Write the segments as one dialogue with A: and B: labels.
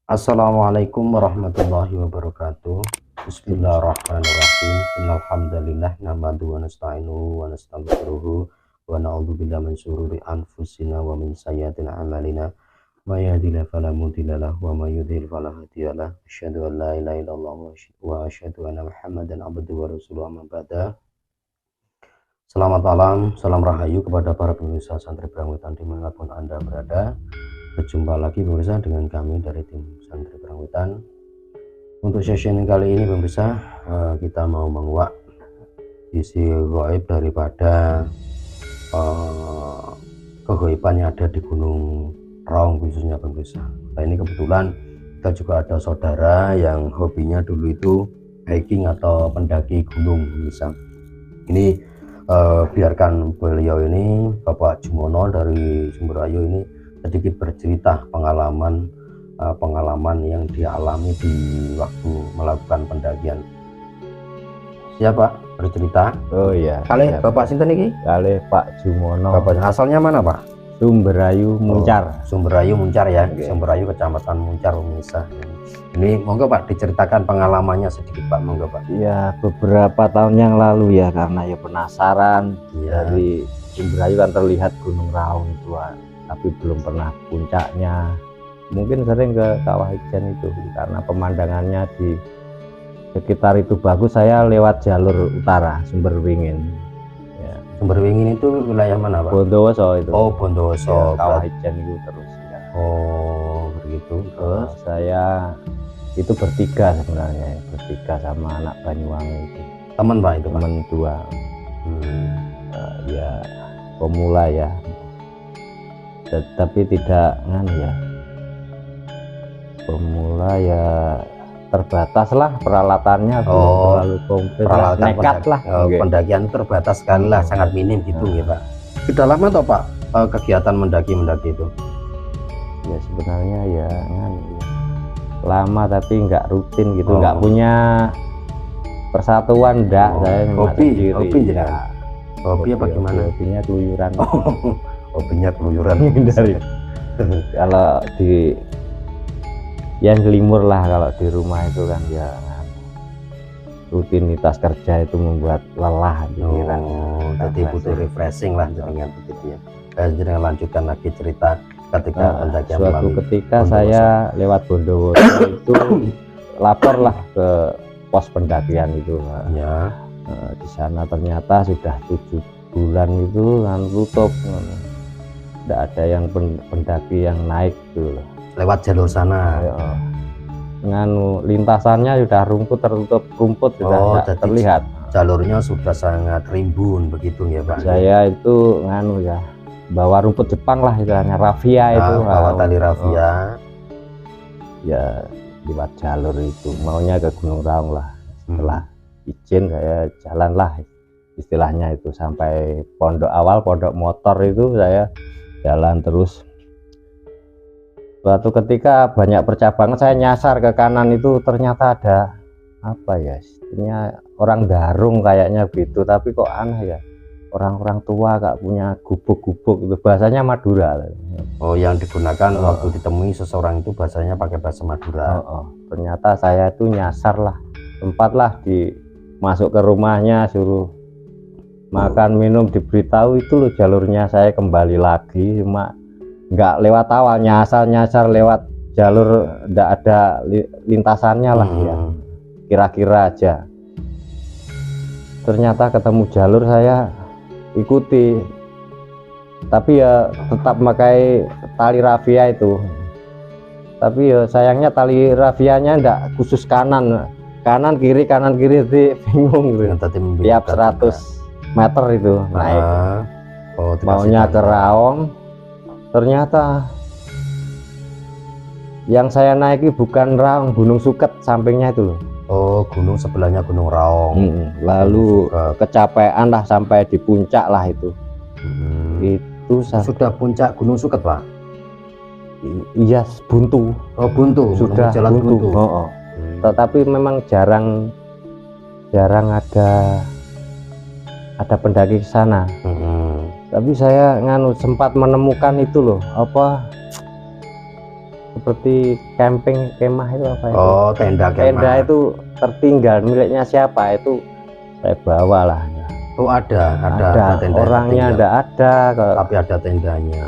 A: Assalamualaikum warahmatullahi wabarakatuh. Bismillahirrahmanirrahim. Innal hamdalillah nahmaduhu wa nasta'inuhu wa nastaghfiruh wa na'udzubillahi min syururi anfusina wa min sayyiati a'malina. May yahdihillahu fala mudilla lahu wa may yudhlil fala hadiya lahu. Asyhadu an la ilaha illallah wa asyhadu anna Muhammadan abduhu wa rasuluhu amma ba'da. Selamat malam, salam rahayu kepada para pemirsa Santri Prangwitan dimanapun Anda berada. Berjumpa lagi pemirsa dengan kami dari tim Santri Prangwitan. Untuk session kali ini pemirsa, kita mau menguak sisi gaib daripada kegoiban yang ada di Gunung Raung khususnya pemirsa. Nah ini kebetulan kita juga ada saudara yang hobinya dulu itu hiking atau pendaki gunung pemirsa. Ini biarkan beliau ini Bapak Jumono dari Sumberayu ini sedikit bercerita pengalaman yang dialami di waktu melakukan pendakian. Siapa bercerita?
B: Oh iya.
A: Kali Bapak sinten iki?
B: Kali Pak Jumono.
A: Bapak asalnya mana Pak?
B: Sumberayu Muncar.
A: Sumberayu Muncar ya.
B: Okay.
A: Sumberayu Kecamatan Muncar pemirsa. Ini monggo Pak diceritakan pengalamannya sedikit Pak, monggo Pak.
B: Iya, beberapa tahun yang lalu ya, karena ya penasaran.
A: Iya.
B: Dari Sumberayu kan terlihat Gunung Raung itu, tapi belum pernah puncaknya. Mungkin sering ke Kawah Ijen itu karena pemandangannya di sekitar itu bagus. Saya lewat jalur utara Sumberwingin. Ya.
A: Sumberwingin itu wilayah mana Pak?
B: Bondowoso itu.
A: Oh Bondowoso.
B: Ya, Kawah Ijen itu terus ya.
A: Oh begitu. Terus
B: saya itu bertiga sebenarnya, bertiga sama anak Banyuwangi itu.
A: teman Pak itu Pak?
B: Teman dua. Ya pemula ya. Tapi tidak ya, pemula ya, terbatas lah peralatannya, terlalu komplit,
A: peralatan
B: nekat lah.
A: Pendakian terbatas sekali lah, sangat minim gitu ya Pak. Sudah lama toh Pak kegiatan mendaki itu?
B: Ya sebenarnya ya lama tapi nggak rutin gitu, nggak punya persatuan enggak. Saya
A: hobi
B: ya.
A: Hobi apa gimana?
B: Hobinya keluyuran.
A: Hobinya keluyuran
B: dari kalau di yang gelimur lah, kalau di rumah itu kan ya rutinitas kerja itu membuat lelah pikiran.
A: Jadi butuh refreshing lah dengan begitu ya. Jangan lanjutkan lagi cerita ketika pendakian
B: suatu ketika saya lewat Bondowoso itu lapor lah ke pos pendakian itu
A: ya.
B: Di sana ternyata sudah 7 bulan itu kan tutup, tidak ada yang pendaki yang naik gitu loh.
A: Lewat jalur sana
B: lintasannya sudah tertutup rumput, sudah tidak terlihat.
A: Jalurnya sudah sangat rimbun begitu ya Pak.
B: Saya itu ya bawa rumput Jepang lah, istilahnya rafia itu,
A: bawa tali rafia
B: ya lewat jalur itu maunya ke Gunung Raung lah. Setelah izin saya jalan lah istilahnya itu sampai pondok motor itu, saya jalan terus. Suatu ketika banyak percabangan, saya nyasar ke kanan itu, ternyata ada apa ya, istilahnya orang darung kayaknya gitu, tapi kok aneh ya, orang-orang tua gak punya gubuk-gubuk itu, bahasanya Madura.
A: Oh yang digunakan waktu ditemui seseorang itu bahasanya pakai bahasa Madura.
B: Ternyata saya itu nyasar lah, tempat lah masuk ke rumahnya, suruh makan minum, diberitahu itu loh jalurnya. Saya kembali lagi, cuma nggak lewat awal, nyasar lewat jalur nggak ada lintasannya lah ya, kira-kira aja. Ternyata ketemu jalur, saya ikuti, tapi ya tetap pakai tali rafia itu. Tapi ya sayangnya tali rafianya enggak khusus kanan kiri jadi bingung gitu. Tiap 100 meter itu naik. Maunya ke Raung, ternyata yang saya naiki bukan Raung, Gunung Suket sampingnya itu loh.
A: Oh gunung sebelahnya Gunung Raung.
B: Lalu kecapean lah sampai di puncak lah itu. Itu
A: sudah puncak Gunung Suket Pak?
B: Iya, buntu.
A: Oh buntu,
B: sudah
A: jalan buntu.
B: Tetapi memang jarang ada pendaki ke sana. Tapi saya sempat menemukan itu loh, seperti camping, kemah itu apa itu?
A: Oh, tenda
B: Tenda
A: kemah.
B: itu tertinggal miliknya siapa itu saya bawalah.
A: Oh, ada tenda
B: Orangnya
A: tertinggal.
B: ndak ada
A: Tapi ada tendanya.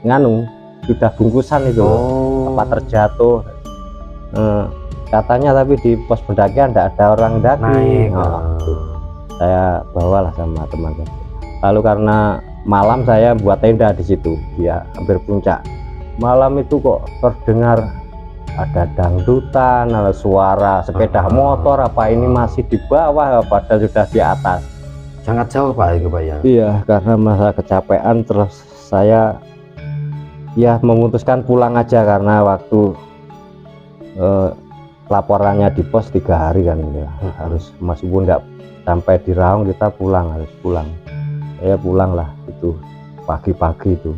B: nganu sudah bungkusan itu loh,
A: Oh,
B: apa terjatuh. Katanya tapi di pos pendakian ndak ada orang daki.
A: naik.
B: Saya bawalah sama teman saya. Lalu karena malam saya buat tenda di situ, ya hampir puncak. Malam itu kok terdengar ada dangdutan, ada suara sepeda motor, apa ini masih di bawah padahal sudah di atas.
A: Sangat jauh Pak itu Pak ya.
B: Iya, karena masa kecapean terus saya ya memutuskan pulang aja karena waktu laporannya di pos 3 hari kan ya. Harus meskipun enggak sampai di Raung kita pulang, harus pulang. Saya pulang lah itu pagi-pagi itu.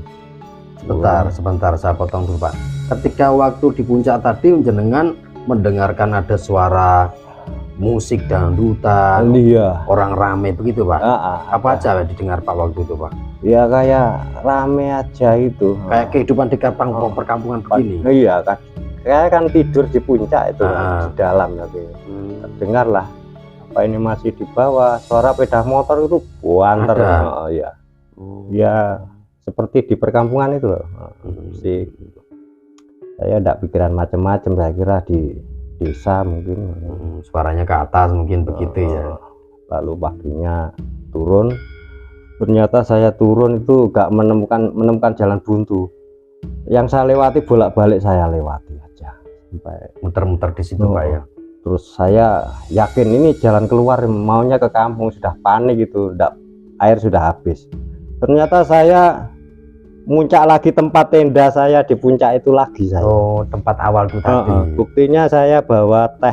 A: Sebentar saya potong dulu Pak. Ketika waktu di puncak tadi jenengan mendengarkan ada suara musik dangdutan,
B: Iya,
A: orang rame begitu Pak. Apa aja didengar Pak waktu itu Pak?
B: ya kayak rame aja itu.
A: Kayak kehidupan di perkampungan begini.
B: Iya kan, saya kan tidur di puncak itu di dalam tapi dengar lah apa ini masih di bawah, suara sepeda motor itu buanter. Ya ya seperti di perkampungan itu loh. Saya tidak pikiran macam-macam, saya kira di desa mungkin
A: suaranya ke atas mungkin begitu ya.
B: Lalu paginya turun, ternyata saya turun itu gak menemukan jalan buntu. Yang saya lewati bolak-balik saya lewati aja sampai
A: muter-muter di situ Pak ya.
B: Terus saya yakin ini jalan keluar, maunya ke kampung, sudah panik gitu, air sudah habis. Ternyata saya muncak lagi tempat tenda saya di puncak itu lagi saya.
A: Oh, tempat awal itu tadi.
B: Buktinya saya bawa teh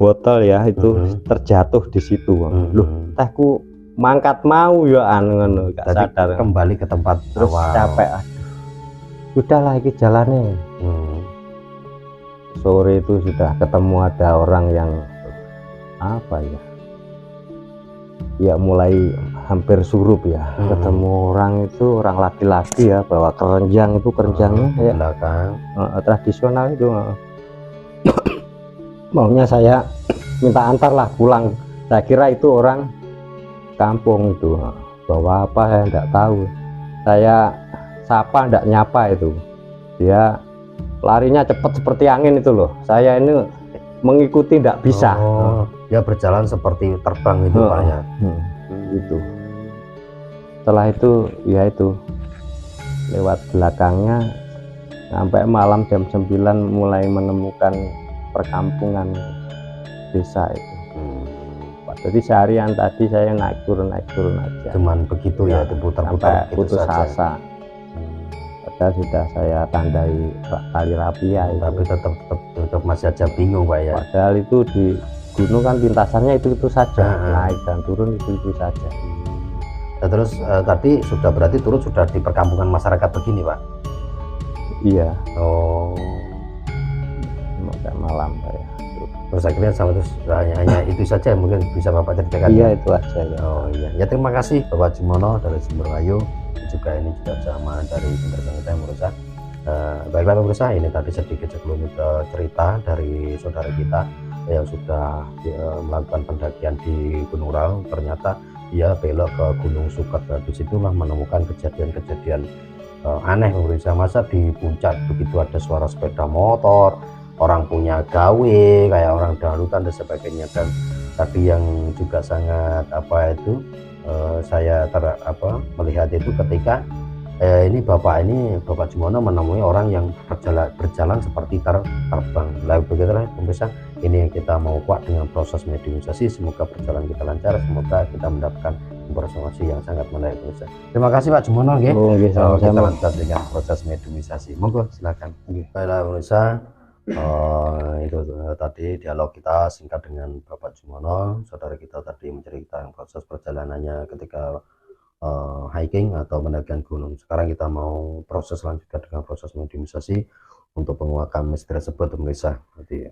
B: botol ya itu terjatuh di situ. Loh, tehku mangkat mau ya anu gak sadar.
A: Kembali ke tempat
B: terus
A: awal.
B: Capek, udahlah ini jalannya. Sore itu sudah ketemu ada orang yang apa ya mulai hampir surup ya. Ketemu orang itu, orang laki-laki ya, bawa keranjang itu, keranjangnya ya tradisional itu. Maunya saya minta antar lah pulang, saya kira itu orang kampung itu. Bawa apa saya enggak tahu, saya sapa enggak nyapa itu, dia larinya cepat seperti angin itu loh. Saya ini mengikuti enggak bisa.
A: Dia berjalan seperti terbang itu Pak ya.
B: Itu setelah itu ya itu lewat belakangnya sampai malam jam 9 mulai menemukan perkampungan desa itu. Jadi seharian tadi saya naik turun aja.
A: Cuman begitu ya, putar-putar
B: putus asa. Padahal sudah saya tandai tali rapia itu.
A: Tapi tetap masih aja bingung Pak ya.
B: Padahal itu di gunung kan lintasannya itu saja, naik dan turun itu saja.
A: Nah, terus tadi berarti turun sudah di perkampungan masyarakat begini Pak?
B: Iya.
A: Oh,
B: sampai malam saya.
A: Terus akhirnya hanya itu saja mungkin bisa Bapak ceritakan?
B: Iya, itu aja ya.
A: Oh iya, ya terima kasih Bapak Jumono dari Sumberwayu, juga ini juga Jamaah dari Sumber Pengetahuan Murusa. Baiklah pemirsa, ini tadi sedikit sekelumit cerita dari saudara kita yang sudah melakukan pendakian di Gunung Raung. Ternyata dia belok ke Gunung Suket, dan disitulah menemukan kejadian-kejadian aneh pemirsa. Masa di puncak begitu ada suara sepeda motor, orang punya gawe kayak orang dangdutan dan sebagainya. Dan tadi yang juga sangat saya melihat itu ketika ini Bapak Jumono menemui orang yang berjalan seperti terbang. Lalu begitulah pemirsa, ini yang kita mau kuat dengan proses mediumisasi. Semoga berjalan kita lancar, semoga kita mendapatkan informasi yang sangat menarik pemirsa. Terima kasih Pak Jumono nggih. Kita lanjut dengan proses mediumisasi. Monggo silakan. Baiklah pemirsa, itu tadi dialog kita singkat dengan Bapak Jumono. Saudara kita tadi menceritakan proses perjalanannya ketika hiking atau pendakian gunung. Sekarang kita mau proses lanjutkan dengan proses mediumisasi untuk penguakan misteri tersebut pemirsa. Jadi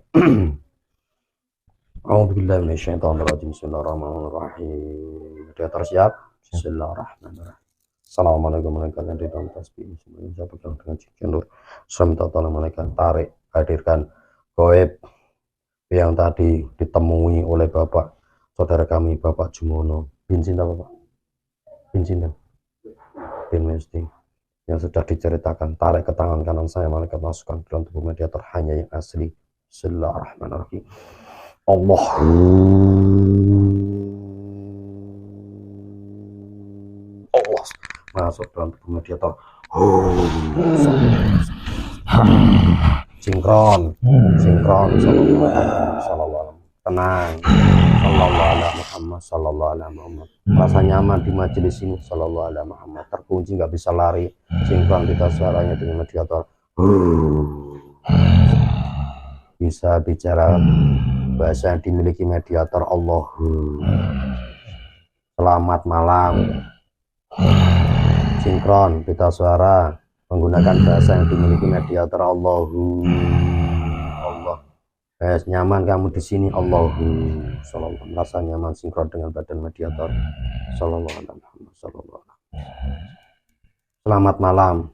A: A'udzubillahi minasyaitonirrajim. Bismillahirrahmanirrahim. Sudah tersiap? Bismillahirrahmanirrahim. Assalamualaikum malaikat yang di dalam tasbih semuanya saya pegang dengan cincin nur. Assalamualaikum malaikat tarik hadirkan goib yang tadi ditemui oleh Bapak saudara kami Bapak Jumono bin Cinta Bapak bin Cinta bin Mesti yang sudah diceritakan. Tarik ke tangan kanan saya malaikat masukkan ke dalam tubuh mediator hanya yang asli. Bismillahirrahmanirrahim. Allah masuk dalam tubuh mediator. Sinkron sallallahu tenang sallallahu alaihi Muhammad rasa nyaman di majelis ini sallallahu alaihi Muhammad terkunci nggak bisa lari. Sinkron kita suaranya dengan mediator. Bisa bicara bahasa yang dimiliki mediator. Allah selamat malam. Sinkron pita suara menggunakan bahasa yang dimiliki mediator. Allah nyaman kamu di sini. Allahu sallallahu merasa nyaman sinkron dengan badan mediator. Sallallahu alaihi wasallam. Selamat malam.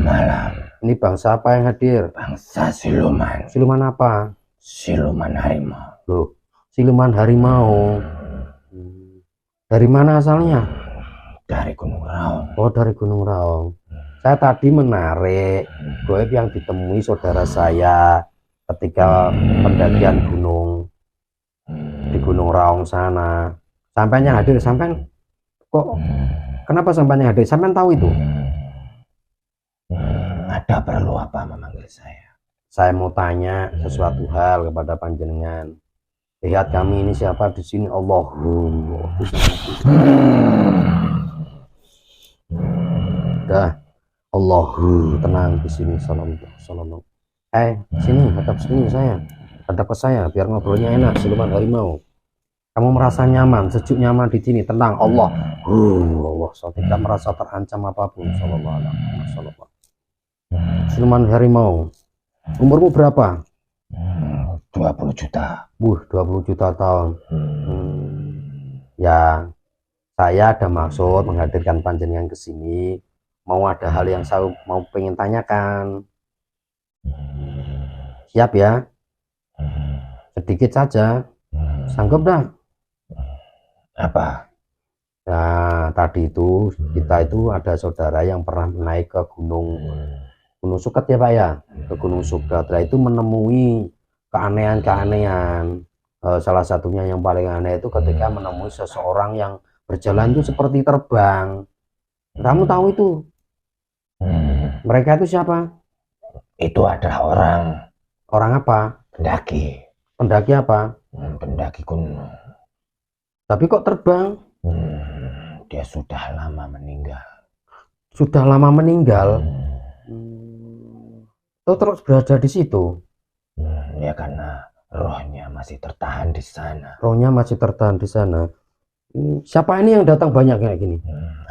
C: Malam.
A: Ini bangsa apa yang hadir?
C: Bangsa siluman.
A: Siluman apa?
C: Siluman harimau.
A: Loh, siluman harimau. Dari mana asalnya?
C: Dari Gunung Raung.
A: Oh, dari Gunung Raung. Saya tadi menarik goib yang ditemui saudara saya ketika pendakian gunung di Gunung Raung sana. Sampainya hadir, sampai kok kenapa sampainya hadir? Sampai tahu itu?
C: Ada perlu apa memanggil saya?
A: Saya mau tanya sesuatu hal kepada panjenengan. Lihat kami ini siapa di sini. Allah. Dah. Allah tenang di sini. Salam. Sini, hadap sini saya. Hadap ke saya biar ngobrolnya enak. Siluman harimau. Kamu merasa nyaman, sejuk nyaman di sini, tenang. Allah. Allah, saya tidak merasa terancam apapun. Sallallahu alaihi wasallam. Siluman harimau. Umurmu berapa?
C: 20 juta.
A: 20 juta tahun. Ya, saya ada maksud menghadirkan panjenengan ke sini. Mau ada hal yang saya mau pengen tanyakan. Siap ya? Sedikit saja. Sanggup dah?
C: Apa?
A: Nah, tadi itu kita itu ada saudara yang pernah naik ke Gunung Suket ya Pak ya? Ke Gunung Suket. Nah, itu menemui keanehan-keanehan. Salah satunya yang paling aneh itu ketika menemui seseorang yang berjalan itu seperti terbang. Kamu tahu itu? Mereka itu siapa?
C: Itu adalah orang.
A: Orang apa?
C: Pendaki.
A: Pendaki apa?
C: Pendaki gunung.
A: Tapi kok terbang?
C: Dia sudah lama meninggal.
A: Sudah lama meninggal? Oh, terus berada di situ?
C: Ya karena rohnya masih tertahan di sana.
A: Rohnya masih tertahan di sana. Siapa ini yang datang banyak kayak gini?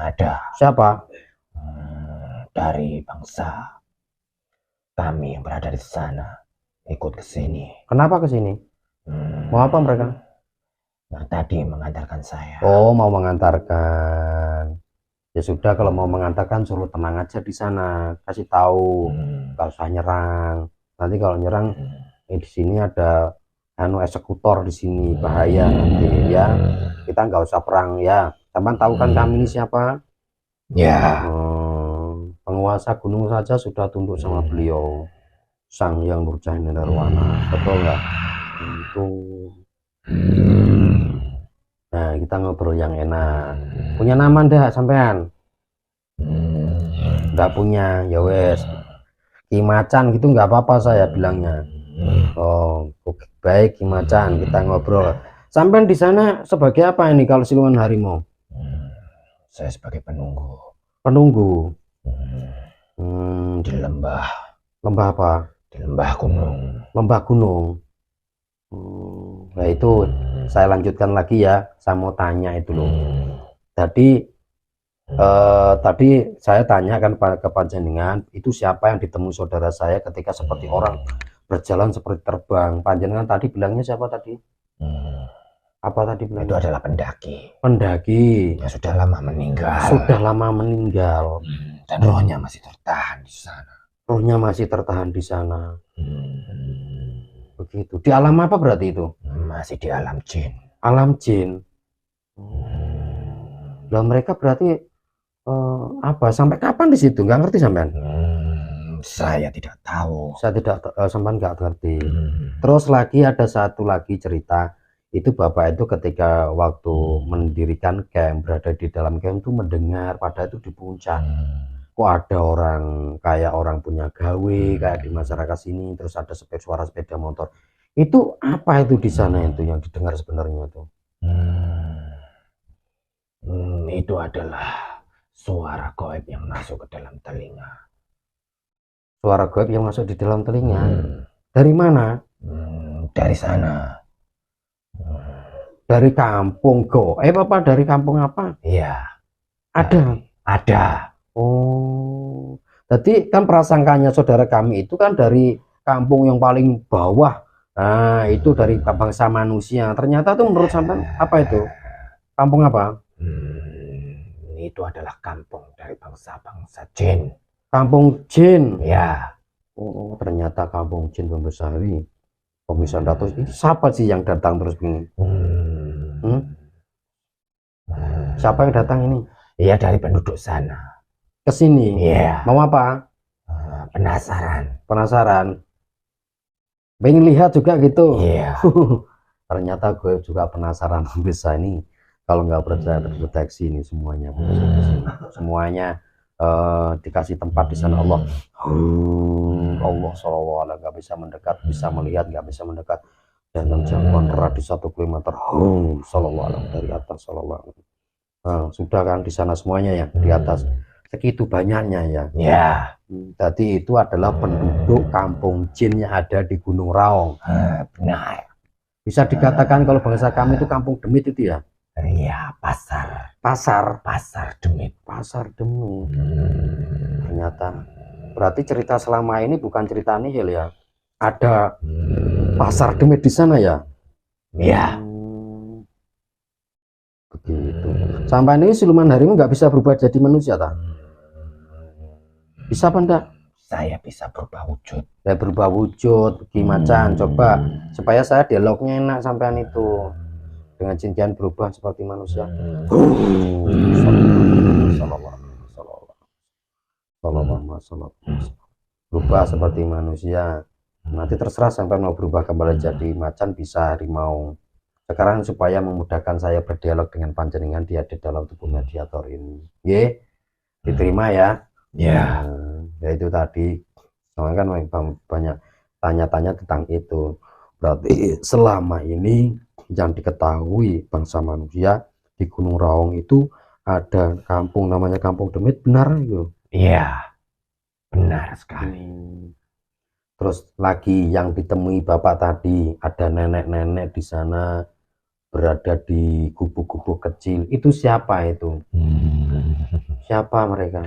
C: Ada.
A: Siapa?
C: Dari bangsa kami yang berada di sana ikut ke sini.
A: Kenapa ke sini? Mau apa mereka?
C: Nah, tadi mengantarkan saya.
A: Oh, mau mengantarkan. Ya sudah, kalau mau mengantarkan suruh tenang aja di sana. Kasih tahu, nggak usah nyerang. Nanti kalau nyerang, di sini ada eksekutor di sini, bahaya nanti ya. Kita nggak usah perang ya. Teman tahu kan kami ini siapa?
C: Ya.
A: Penguasa gunung saja sudah tunduk sama beliau, Sang Hyang Nurjati Nirwana. Betul nggak? Itu. Nah, kita ngobrol yang enak. Punya nama ndak sampean? Nggak punya, ya wes. Ki Macan gitu nggak apa-apa saya bilangnya. Oh, baik Ki Macan, kita ngobrol. Sampean di sana sebagai apa ini kalau siluman harimau?
C: Saya sebagai penunggu.
A: Penunggu.
C: Di lembah.
A: Lembah apa?
C: Di lembah gunung.
A: Lembah gunung. Nah itu saya lanjutkan lagi ya. Saya mau tanya itu loh. Tadi saya tanyakan ke panjenengan itu siapa yang ditemui saudara saya ketika seperti orang berjalan seperti terbang. Panjenengan tadi bilangnya siapa tadi? Apa tadi
C: Itu
A: bilangnya?
C: adalah pendaki
A: Pendaki.
C: yang sudah lama meninggal.
A: Sudah lama meninggal.
C: Dan rohnya masih tertahan di sana.
A: Rohnya masih tertahan di sana.
C: Hmm,
A: Begitu. Di alam apa berarti itu?
C: Masih di alam jin.
A: Alam jin.
C: Hmm,
A: Lah mereka berarti apa? Sampai kapan di situ? Nggak ngerti sampean?
C: Saya tidak tahu.
A: Saya tidak sampean nggak ngerti.
C: Hmm,
A: Terus lagi ada satu lagi cerita. Itu bapak itu ketika waktu mendirikan camp, berada di dalam camp itu mendengar pada itu di puncak. Kok ada orang kayak orang punya gawe kayak di masyarakat sini, terus ada suara sepeda motor. Itu apa itu di sana itu yang didengar sebenarnya itu?
C: Itu adalah suara gaib yang masuk ke dalam telinga.
A: Suara gaib yang masuk di dalam telinga. Dari mana?
C: Dari sana.
A: Dari kampung gaib apa dari kampung apa?
C: Iya.
A: Ada.
C: Ada.
A: Oh, jadi kan prasangkanya saudara kami itu kan dari kampung yang paling bawah. Nah, itu dari bangsa manusia. Ternyata tuh menurut sampean apa itu? Kampung apa?
C: Itu adalah kampung dari bangsa-bangsa jin.
A: Kampung jin.
C: Ya.
A: Oh, ternyata kampung jin Pembesari. Pemirsa Datus, ini siapa sih yang datang terus begini? Siapa yang datang ini?
C: Iya, dari penduduk sana.
A: Ke sini.
C: Iya.
A: Mau apa?
C: Penasaran.
A: Penasaran. Pengen lihat juga gitu.
C: Iya.
A: Ternyata gue juga penasaran bisa ini. Kalau nggak percaya terdeteksi ini semuanya. Semuanya dikasih tempat di sana Allah. Allah SAW nggak bisa mendekat, bisa melihat, nggak bisa mendekat. Dan jangkauan radius 1 kilometer. Sallallahu dari atas sallallahu. Sudah kan di sana semuanya ya di atas. Segitu banyaknya ya.
C: Ya.
A: Jadi itu adalah penduduk kampung jin yang ada di Gunung Raung.
C: Benar.
A: Bisa dikatakan kalau bangsa kami itu kampung demit itu ya?
C: Iya, pasar.
A: Pasar
C: demit.
A: Pasar demit. Ternyata. Berarti cerita selama ini bukan cerita nihil ya? Ada pasar demit di sana ya?
C: Iya.
A: Begitu. Sampai ini siluman harimau nggak bisa berubah jadi manusia tak? Bisa apa enggak?
C: Saya bisa berubah wujud.
A: Ya berubah wujud, gimana? Coba supaya saya dialognya enak sampean itu dengan jin berubah seperti manusia. Berubah seperti manusia. Nanti terserah sampai mau berubah kembali jadi macan, bisa harimau. Sekarang supaya memudahkan saya berdialog dengan panjenengan dia di dalam tubuh mediator ini. Ye, diterima ya.
C: Ya.
A: Ya itu tadi. Soalnya kan banyak tanya-tanya tentang itu. Berarti selama ini yang diketahui bangsa manusia di Gunung Raung itu ada kampung namanya Kampung Demit, benar itu?
C: Iya, benar sekali.
A: Terus lagi yang ditemui bapak tadi ada nenek-nenek di sana berada di gubuk-gubuk kecil. Itu siapa itu? Siapa mereka?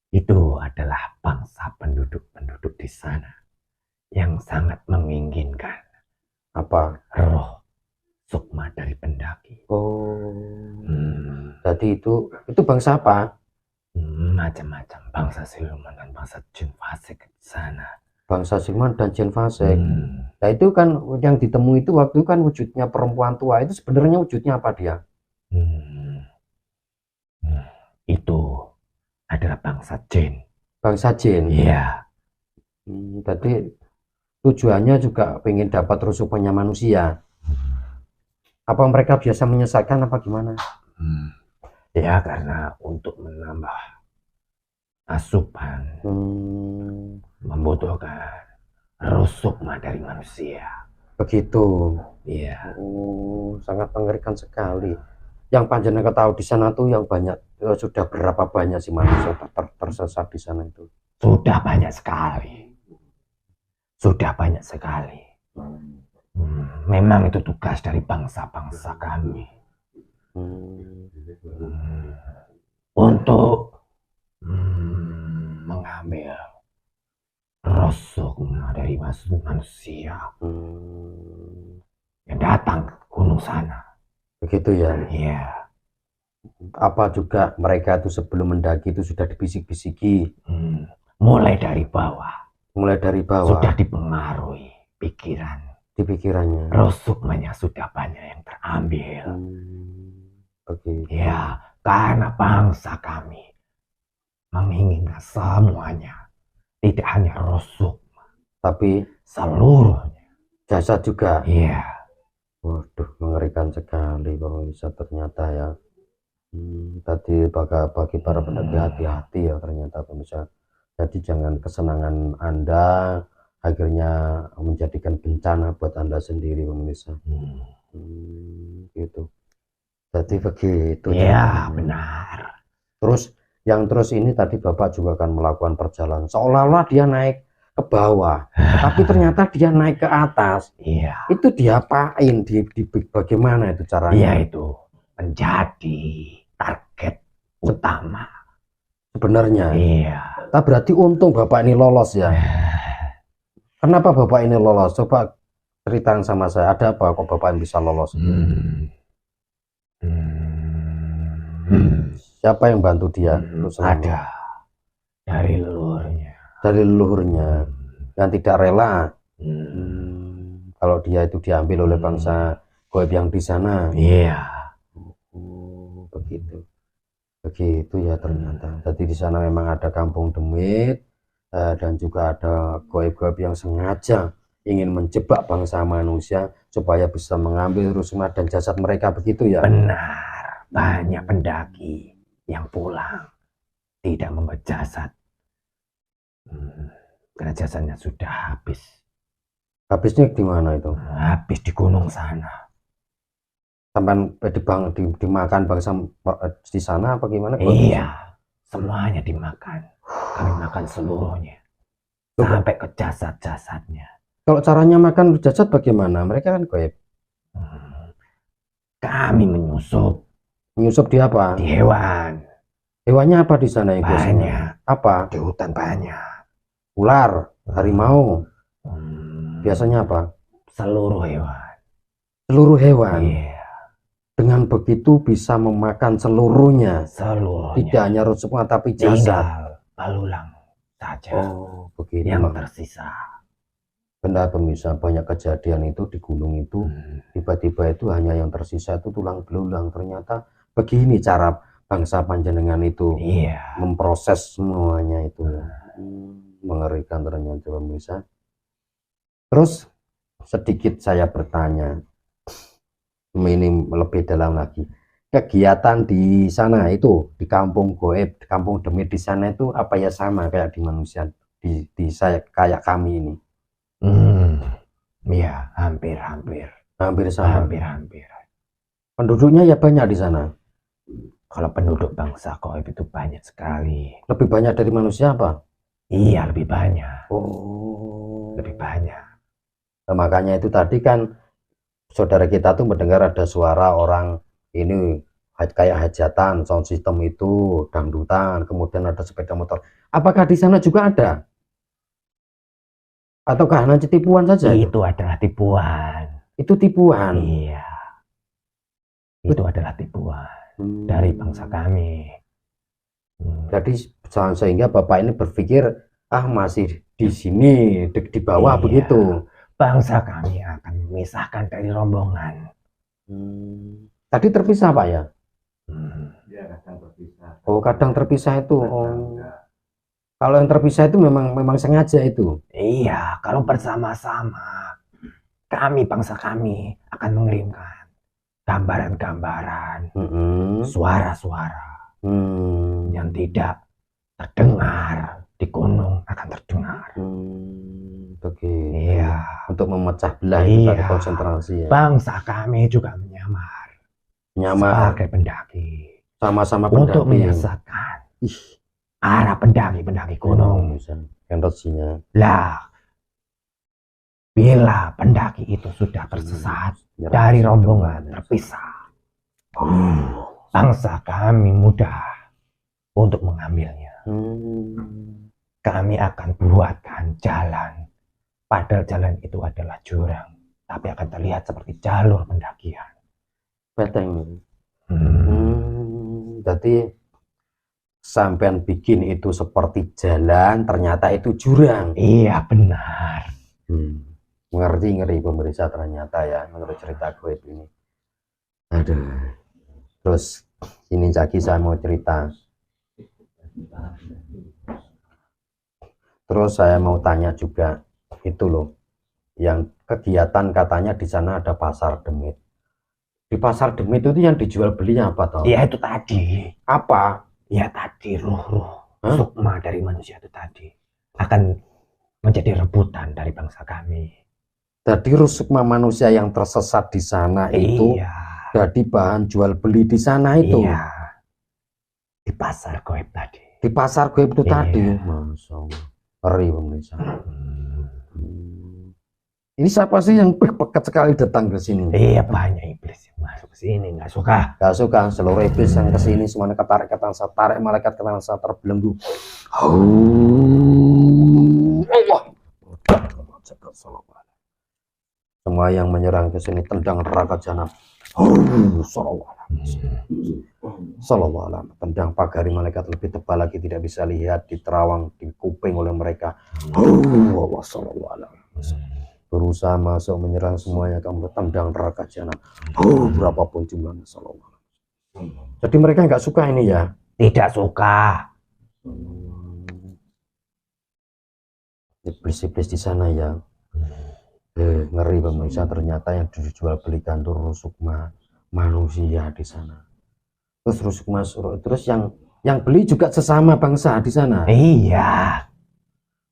C: Itu adalah bangsa penduduk-penduduk di sana yang sangat menginginkan
A: Apa?
C: roh sukma dari pendaki.
A: Jadi itu bangsa apa?
C: Macam-macam bangsa siluman dan bangsa jin fasik di sana.
A: Bangsa siluman dan jin fasik. Nah itu kan yang ditemui itu waktu itu kan wujudnya perempuan tua, itu sebenarnya wujudnya apa dia?
C: Itu adalah bangsa jin.
A: Bangsa jin.
C: Iya.
A: Jadi tujuannya juga pengen dapat rusukannya manusia. Apa mereka biasa menyesatkan apa gimana?
C: Ya karena untuk menambah asupan membutuhkan roh sukma dari manusia.
A: Begitu.
C: Iya.
A: Sangat mengerikan sekali. Yang panjenengan ketahui di sana tuh yang banyak, sudah berapa banyak sih manusia tersesat di sana itu?
C: Sudah banyak sekali. Sudah banyak sekali. Memang itu tugas dari bangsa-bangsa kami. Untuk mengambil roh sukma dari manusia yang datang gunung sana.
A: Begitu ya.
C: Iya.
A: Apa juga mereka itu sebelum mendaki itu sudah dibisik-bisiki?
C: Mulai dari bawah.
A: Mulai dari bawah.
C: Sudah dipengaruhi pikiran.
A: Di pikirannya.
C: Roh sukmanya sudah banyak yang terambil.
A: Begitu.
C: Ya, karena bangsa kami menginginkan semuanya. Tidak hanya roh sukma,
A: Tapi
C: seluruhnya.
A: jasad juga.
C: Iya.
A: Waduh, mengerikan sekali kalau bisa ternyata ya. Tadi bagi para pendaki hati-hati ya ternyata pemirsa. Jadi jangan kesenangan Anda akhirnya menjadikan bencana buat Anda sendiri pemirsa. Gitu. Jadi begitu
C: Ya, benar.
A: Terus ini tadi Bapak juga akan melakukan perjalanan seolah-olah dia naik ke bawah, tapi ternyata dia naik ke atas.
C: Iya.
A: Itu diapain? Bagaimana itu caranya?
C: Iya, itu menjadi target utama.
A: Sebenarnya.
C: Iya.
A: Tapi berarti untung Bapak ini lolos ya. Kenapa Bapak ini lolos? Coba ceritakan sama saya. Ada apa kok Bapak bisa lolos? Siapa yang bantu dia?
C: Ada dari leluhurnya.
A: Dari leluhurnya yang tidak rela. Kalau dia itu diambil oleh bangsa goib yang di sana.
C: Iya.
A: Begitu ya ternyata. Jadi di sana memang ada kampung demit dan juga ada goib-goib yang sengaja ingin menjebak bangsa manusia supaya bisa mengambil roh sukma dan jasad mereka, begitu ya?
C: Benar. Banyak pendaki yang pulang tidak membawa jasad. Karena jasadnya sudah habis.
A: Habisnya di mana itu?
C: Habis di gunung sana.
A: Sampai dimakan bangsa di sana apa gimana?
C: Iya, semuanya dimakan. Kami makan seluruhnya. Sampai ke jasad-jasadnya.
A: Kalau caranya makan jasad bagaimana? Mereka kan goib.
C: Kami menyusup.
A: Menyusup di apa?
C: Di hewan.
A: Hewannya apa di sana yang biasanya?
C: Banyak.
A: Apa?
C: Di hutan banyak.
A: Ular, harimau. Biasanya apa?
C: Seluruh hewan.
A: Seluruh hewan.
C: Iya.
A: Dengan begitu bisa memakan seluruhnya.
C: Seluruhnya.
A: Tidak hanya roh sukma tapi jasad.
C: Tinggal balulang saja.
A: Oh, begitu.
C: Yang tersisa.
A: Benar pemirsa, banyak kejadian itu di gunung itu tiba-tiba itu hanya yang tersisa itu tulang belulang. Ternyata begini cara bangsa panjenengan itu memproses semuanya itu. Mengerikan ternyata pemirsa. Terus sedikit saya bertanya, ini lebih dalam lagi. Kegiatan di sana itu di kampung goib, di kampung demit di sana itu apa ya sama kayak di manusia di saya kayak kami ini?
C: Iya, hampir-hampir.
A: Hampir sama.
C: Hampir-hampir.
A: Penduduknya ya banyak di sana.
C: Kalau penduduk bangsa goib itu banyak sekali.
A: Lebih banyak dari manusia apa?
C: Iya, lebih banyak.
A: Oh.
C: Lebih banyak.
A: Nah, makanya itu tadi kan saudara kita tuh mendengar ada suara orang ini kayak hajatan, sound system itu, dangdutan, kemudian ada sepeda motor. Apakah di sana juga ada? Ataukah hanya tipuan saja?
C: Itu adalah tipuan.
A: Itu tipuan.
C: Iya. Itu adalah tipuan dari bangsa kami.
A: Jadi sehingga Bapak ini berpikir masih di sini di bawah begitu.
C: Bangsa kami akan memisahkan dari rombongan.
A: Tadi terpisah Pak ya?
C: Ya, kadang terpisah.
A: Oh, kadang terpisah itu. Oh. Kalau yang terpisah itu memang sengaja itu.
C: Iya, kalau bersama-sama kami bangsa kami akan mengirimkan gambaran-gambaran, suara-suara yang tidak terdengar di gunung akan terdengar.
A: Begitu.
C: Iya.
A: Untuk memecah belah itu tadi konsentrasi ya.
C: Bangsa kami juga menyamar sebagai pendaki.
A: Sama-sama pendaki.
C: Untuk menyesatkan arah pendaki gunung.
A: Energinya.
C: Lah, bila pendaki itu sudah tersesat dari rombongan terpisah, bangsa kami mudah untuk mengambilnya. Kami akan buatkan jalan, padahal jalan itu adalah jurang, tapi akan terlihat seperti jalur pendakian.
A: Beteng. Jadi sampean bikin itu seperti jalan, ternyata itu jurang.
C: Iya benar.
A: Ngeri pemirsa ternyata ya, menurut cerita gue ini. Aduh. Terus ini lagi saya mau cerita. Terus saya mau tanya juga, itu loh, yang kegiatan katanya di sana ada pasar demit. Di pasar demit itu yang dijual belinya apa toh?
C: Iya itu tadi.
A: Apa?
C: Ya tadi roh-roh sukma dari manusia itu tadi akan menjadi rebutan dari bangsa kami.
A: Jadi ruh sukma manusia yang tersesat di sana itu jadi bahan jual beli di sana itu.
C: Iya. Di pasar goib tadi.
A: Di pasar goib itu tadi. Masya Allah. Ngeri pemirsa. Ini siapa sih yang pekat sekali datang ke sini?
C: Iya banyak iblis yang masuk ke sini, nggak suka.
A: Nggak suka, seluruh iblis yang ke sini semuanya ketarik saya tarik, malaikat ketarik saya terbelenggu. Allah. Semua yang menyerang ke sini tendang neraka jahanam. Sallallahu alaihi. Tendang pagari malaikat lebih tebal lagi, tidak bisa lihat, di terawang, di kuping oleh mereka. Sallallahu alaihi. Berusaha masuk menyerang semuanya, kamu tendang neraka jahanam. Berapapun jumlahnya. Sallallahu alaihi. Jadi mereka nggak suka ini ya?
C: Tidak suka.
A: Iblis-iblis di sana ya. Ngeri pemirsa, ternyata yang dijual belikan tuh ruh sukma manusia di sana. Terus ruh sukma, terus yang beli juga sesama bangsa di sana.
C: Iya.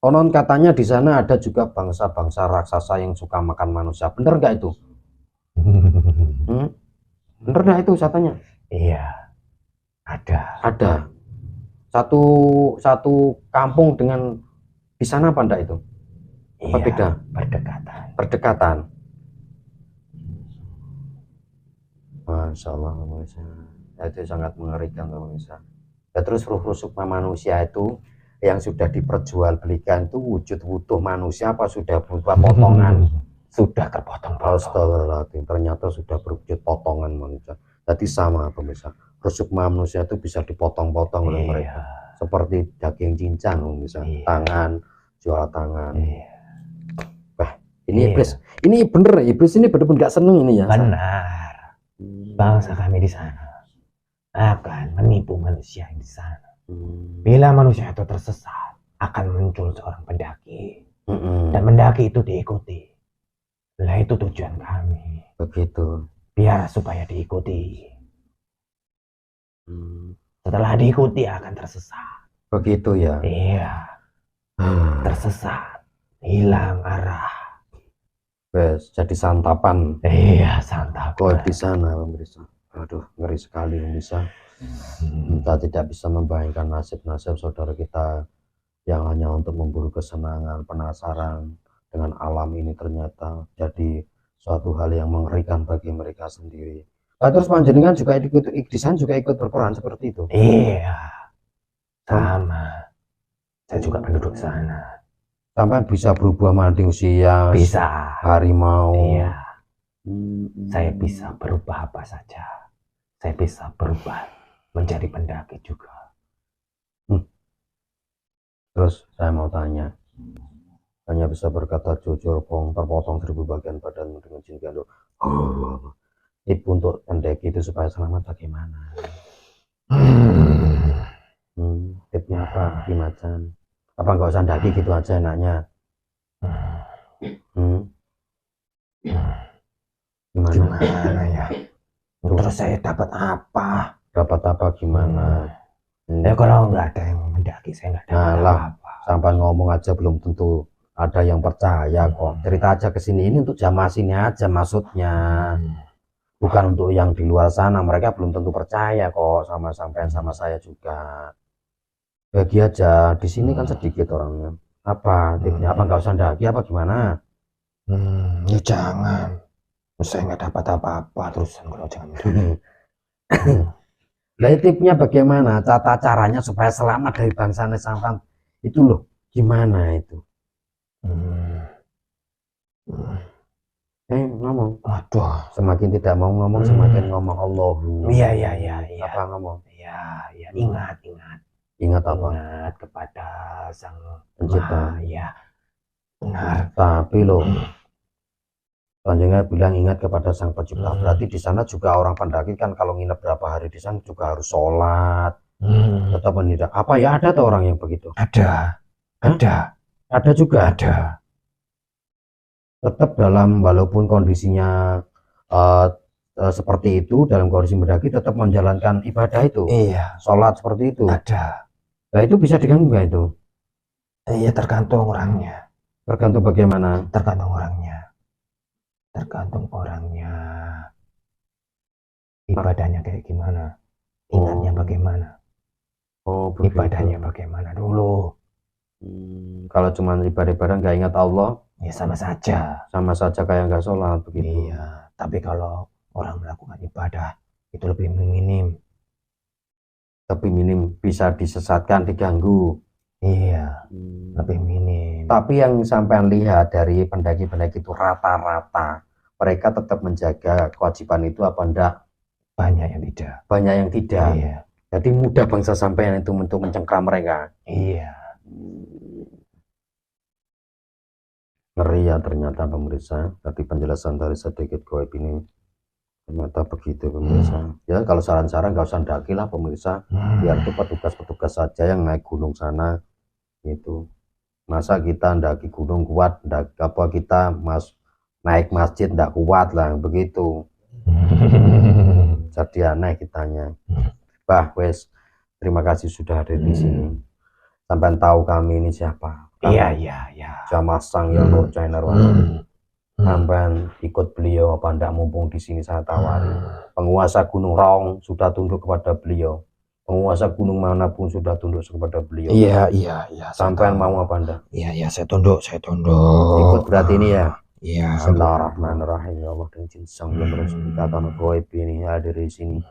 A: Konon katanya di sana ada juga bangsa-bangsa raksasa yang suka makan manusia. Bener nggak itu? Bener nggak itu katanya?
C: Iya.
A: Ada. Satu kampung dengan di sana apa enggak itu? Apa
C: iya,
A: beda? Berdekatan. Masya Allah, itu sangat mengerikan pemirsa. Ya, terus ruh sukma manusia itu yang sudah diperjualbelikan itu wujud utuh manusia apa sudah berupa potongan?
C: Sudah terpotong-potong.
A: Astagfirullahaladzim, ternyata sudah berwujud potongan manusia. Jadi sama pemirsa, ruh sukma manusia itu bisa dipotong-potong oleh mereka. Seperti daging cincang misalnya, tangan, jual tangan. Ini iblis, ini bener, iblis ini bener-bener gak seneng ini ya.
C: Benar. Bangsa kami di sana akan menipu manusia yang di sana. Bila manusia itu tersesat, akan muncul seorang pendaki. Dan pendaki itu diikuti. Lah itu tujuan kami.
A: Begitu.
C: Biar supaya diikuti. Setelah diikuti akan tersesat.
A: Begitu ya.
C: Iya. Tersesat, hilang arah.
A: Jadi santapan.
C: Iya, santapan.
A: Kau di sana pemirsa. Aduh, ngeri sekali pemirsa. Kita tidak bisa membayangkan nasib-nasib saudara kita yang hanya untuk memburu kesenangan, penasaran dengan alam ini ternyata jadi suatu hal yang mengerikan bagi mereka sendiri. Terus panjenengan juga ikut di sana juga ikut berperan seperti itu.
C: Iya. Sama. Saya juga penduduk sana.
A: Sampai bisa berubah manusia,
C: bisa
A: harimau.
C: Iya. Saya bisa berubah apa saja. Saya bisa berubah menjadi pendaki juga.
A: Terus saya mau tanya, hanya bisa berkata jujur, terpotong 1000 bagian badan dengan jin gandul. Tip untuk pendaki itu supaya selamat bagaimana? Tipnya apa? Gimana? Apa nggak usah daki gitu aja enaknya?
C: Gimana ya? Terus saya dapat apa?
A: Dapat apa gimana?
C: Ya kalau nggak ada yang mendaki saya nggak dapat apa-apa.
A: Sampai ngomong aja belum tentu ada yang percaya kok. Cerita aja ke sini, ini untuk jamaah sini aja maksudnya. Bukan untuk yang di luar sana, mereka belum tentu percaya kok sama sampean sama saya juga. Bagi aja, di sini kan sedikit orangnya. Apa tipnya? Apa nggak usah daki apa gimana?
C: Ya jangan. Saya nggak dapat apa-apa terusan kalau jangan.
A: Nah, tipnya bagaimana? Tata caranya supaya selamat dari bangsa sampan itu loh. Gimana itu? ngomong?
C: Waduh.
A: Semakin tidak mau ngomong, semakin ngomong Allahu.
C: Iya.
A: Apa ngomong?
C: Iya, ingat.
A: Ingat apa?
C: Ingat kepada Sang
A: Pencipta.
C: Maha, ya. Benar.
A: Tapi loh, Panjenengan bilang ingat kepada Sang Pencipta. Berarti di sana juga orang pendaki kan kalau nginep berapa hari di sana juga harus sholat. Tetap tidak. Apa ya ada tuh orang yang begitu?
C: Ada.
A: Ada juga.
C: Ada.
A: Tetap dalam walaupun kondisinya seperti itu, dalam kondisi mendaki tetap menjalankan ibadah itu.
C: Iya.
A: Sholat seperti itu.
C: Ada.
A: Nah itu bisa diganggu nggak itu?
C: Iya, tergantung orangnya.
A: Tergantung bagaimana?
C: Tergantung orangnya. Ibadahnya kayak gimana? Ingatnya bagaimana?
A: Oh, begitu.
C: Ibadahnya bagaimana dulu?
A: Kalau cuma ibadah-ibadah nggak ingat Allah,
C: Ya sama saja.
A: sama saja kayak nggak sholat begitu.
C: Iya. Tapi kalau orang melakukan ibadah itu lebih minim.
A: Tapi minim bisa disesatkan, diganggu.
C: Iya. Lebih minim.
A: Tapi yang sampean lihat dari pendaki-pendaki itu rata-rata mereka tetap menjaga kewajiban itu apa enggak?
C: Banyak yang tidak.
A: Banyak yang tidak.
C: Iya.
A: Jadi mudah bangsa sampean itu untuk mencengkram mereka.
C: Iya.
A: Ngeri ya ternyata pemirsa. Tadi penjelasan dari sedikit goib ini ternyata begitu pemirsa. Ya kalau saran-saran nggak usah daki lah pemirsa. Biar itu petugas-petugas saja yang naik gunung sana. Itu masa kita ndaki gunung kuat, apa kita naik masjid ndak kuat lah begitu. Jadi aneh kitanya. Bah wes, terima kasih sudah ada di sini. Sampai tahu kami ini siapa.
C: Iya.
A: Jamaah Sang ya Nur Channel. Sampai ikut beliau apa ndak, mumpung di sini saya tawari. Penguasa Gunung Raung sudah tunduk kepada beliau. Penguasa gunung manapun sudah tunduk kepada beliau.
C: Iya.
A: Sampai mau apa anda?
C: Iya, saya tunduk.
A: Ikut berarti ini ya.
C: Iya.
A: Bismillahirrahmanirrahim. Ya Allah dan jin sang yang berkata goib ini hadir di sini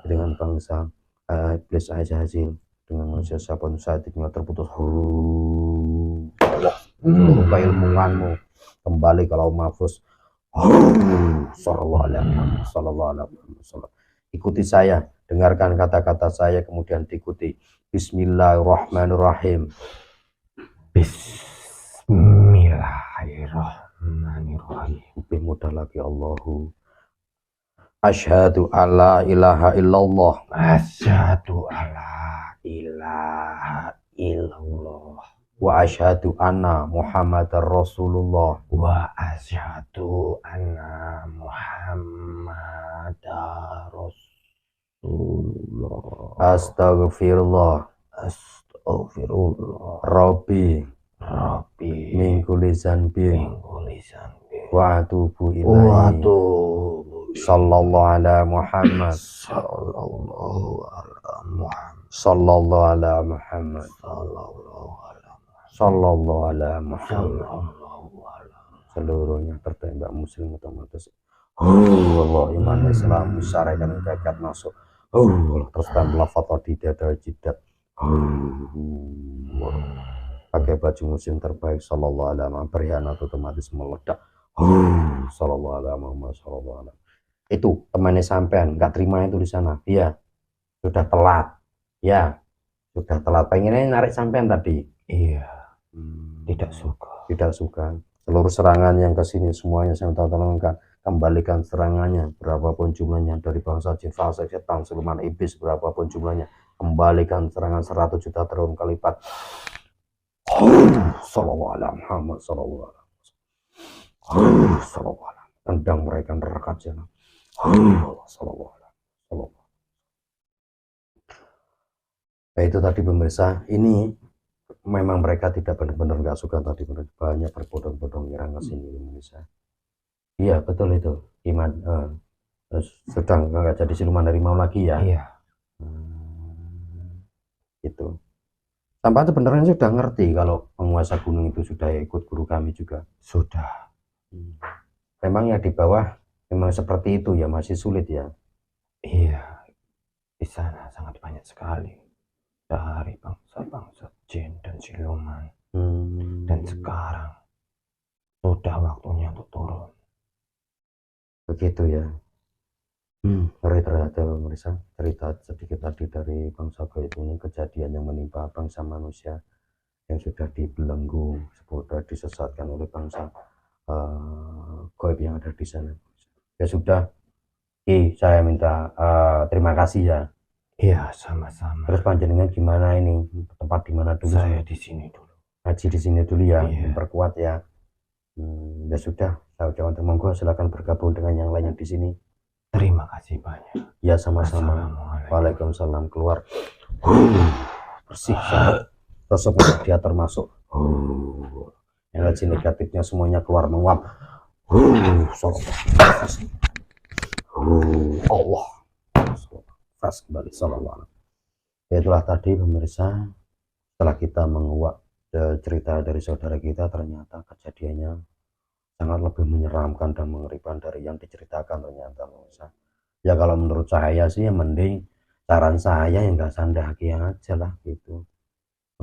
A: dengan bangsa iblis aja hasil dengan manusia siapa saat itu terputus. Lupa ilmuanmu kembali kalau mahfuz. Sallallahu alaihi wasallam. Ikuti saya, dengarkan kata-kata saya kemudian diikuti. Bismillahirrahmanirrahim.
C: Bismillahirrahmanirrahim.
A: Lebih mudah lagi. Allahu asyhadu alla ilaha illallah.
C: Asyhadu alla ilaha illallah.
A: Wa asyhadu anna Muhammadar Rasulullah.
C: Wa asyhadu anna Muhammadar Rasulullah.
A: Astaghfirullah. Rabbi min kulli zanbin wa atubu ilaihi. Sallallahu ala Muhammad. Sallallahu ala Muhammad. Seluruhnya tertembak muslim otomatis. Allah iman Islam syariat dan zakat masuk. Allah terus tambah foto di dada jidat. Pakai baju musim terbaik. Sallallahu alaihi wasallam. Berkhianat otomatis meledak. Sallallahu alaihi wasallam. Itu temannya sampean nggak terima itu di sana. Iya, sudah telat. Ya, sudah telat. Pengennya narik sampean tadi.
C: Iya. Tidak suka.
A: Seluruh serangan yang ke sini semuanya saya tolongkan, kembalikan serangannya berapapun jumlahnya, dari bangsa jin, fasik, setan, siluman, iblis berapapun jumlahnya, kembalikan serangan 100 juta triliun kali lipat. Sallallahu alaihi Muhammad sallallahu alaihi wasallam. Tendang mereka neraka jahanam. Sallallahu alaihi. Nah, itu tadi pemirsa, ini memang mereka tidak benar-benar nggak suka tadi, banyak berbondong-bondong nyerang ke sini Indonesia. Iya betul itu iman. Sedang nggak jadi siluman harimau lagi ya.
C: Iya.
A: Itu sampai sebenarnya sudah ngerti kalau penguasa gunung itu sudah ikut guru kami juga.
C: Sudah.
A: Memang ya di bawah memang seperti itu ya, masih sulit ya.
C: Iya. Di sana sangat banyak sekali dari bangsa-bangsa jin dan siluman. Dan sekarang sudah waktunya untuk turun.
A: begitu ya. Ngeri ternyata pemirsa, cerita sedikit tadi dari bangsa gaib ini, kejadian yang menimpa bangsa manusia yang sudah dibelenggu, sudah disesatkan oleh bangsa gaib yang ada di sana. Ya sudah, saya minta terima kasih ya.
C: Iya, sama-sama.
A: Terus panjenengan gimana ini, tempat di mana dulu?
C: Saya di sini dulu.
A: Ngaji di sini dulu ya,
C: Iya.
A: memperkuat ya. Ya sudah, saya ucapkan monggo silakan bergabung dengan yang lainnya di sini.
C: Terima kasih banyak.
A: Ya sama-sama.
C: Assalamualaikum.
A: Waalaikumsalam. Keluar bersih, sosok dia termasuk. Energi negatifnya semuanya keluar menguap. Allah. Fas kembali. Sallallahu. Itulah tadi pemirsa, setelah kita menguak cerita dari saudara kita, ternyata kejadiannya sangat lebih menyeramkan dan mengerikan dari yang diceritakan ternyata pemirsa. Ya kalau menurut saya sih ya mending, saran saya yang nggak sandaki aja lah gitu.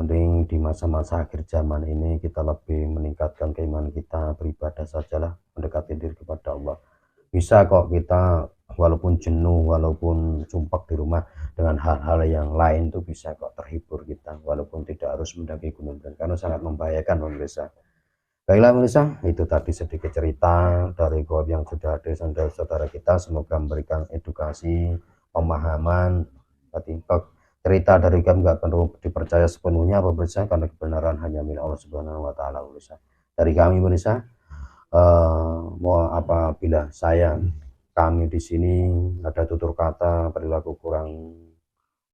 A: Mending di masa-masa akhir zaman ini kita lebih meningkatkan keimanan kita, beribadah sajalah, mendekati diri kepada Allah. Bisa kok kita walaupun jenuh, walaupun sumpah di rumah, dengan hal-hal yang lain tuh bisa kok terhibur kita, walaupun tidak harus mendaki gunung karena sangat membahayakan pemirsa. Baiklah pemirsa, itu tadi sedikit cerita dari gaib yang sudah ada saudara kita, semoga memberikan edukasi, pemahaman. Cerita dari gaib nggak perlu dipercaya sepenuhnya pemirsa, karena kebenaran hanya milik Allah Subhanahu wa taala pemirsa. Dari kami pemirsa, mohon apabila kami di sini ada tutur kata perilaku kurang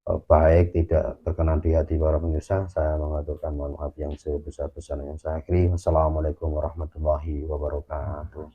A: baik, tidak berkenan di hati para pemirsa, saya mengaturkan mohon maaf yang sebesar-besarnya. Saya akhiri, wassalamualaikum warahmatullahi wabarakatuh.